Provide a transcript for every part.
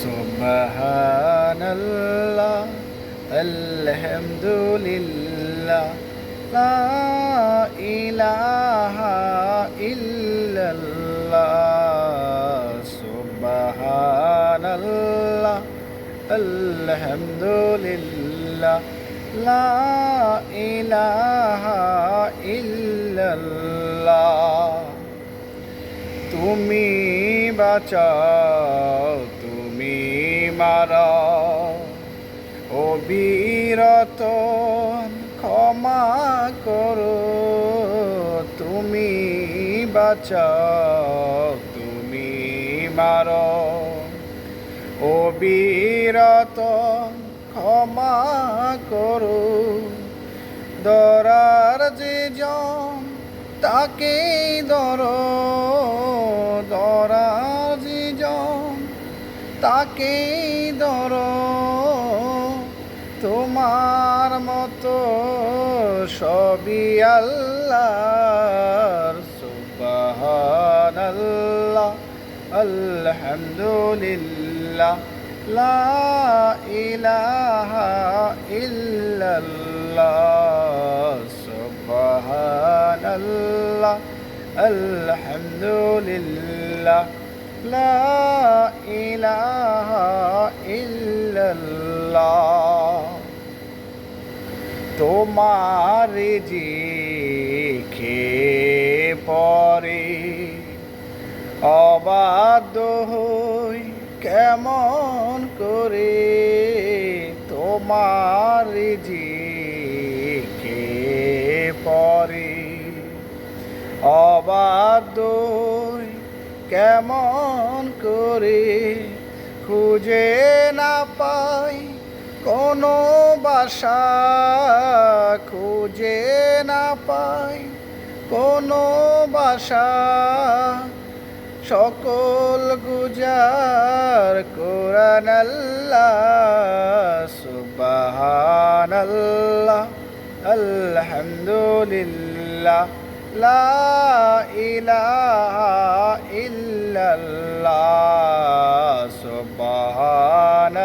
সুবহানাল্লাহ আলহামদুলিল্লাহ লা ইলাহা ইল্লাল্লাহ সুবহানাল্লাহ আলহামদুলিল্লাহ লা ইলাহা ইল্লাল্লাহ। তুমি বাঁচাও, তুমি মারাও, অবিরত ক্ষমা করো। তুমি বাঁচাও, তুমি মারো, অবিরত ক্ষমা করো। ধরার যে জন তাকেই ধরো, ধরার যে জন তাকেই ধরো। তোমার মতো সবই আল্লাহর। সুবহানাল্লাহ আলহামদুলিল্লাহ লা ইলাহা ইল্লাল্লাহ সুবহানাল্লাহ আলহামদুলিল্লাহ লা ইলাহা ইল্লাল্লাহ। তোমার রিজিকে পরে অবাধ্য হই কেমন করে। তোমার রিজিকে পরে অবাধ্য হই কেমন করে। খুঁজে না পাই কোনো বাসা, খুঁজে না পাই কোনো বাসা। সকল গুজার কোরআন আল্লাহ। সুবহানাল্লাহ আলহামদুলিল্লাহ লা ইলাহা ইল্লাল্লাহ সুবহানাল্লাহ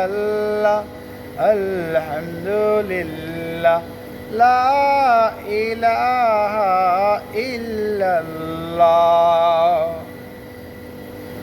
আলহামদুলিল্লাহ লা ইলাহা ইল্লাল্লাহ।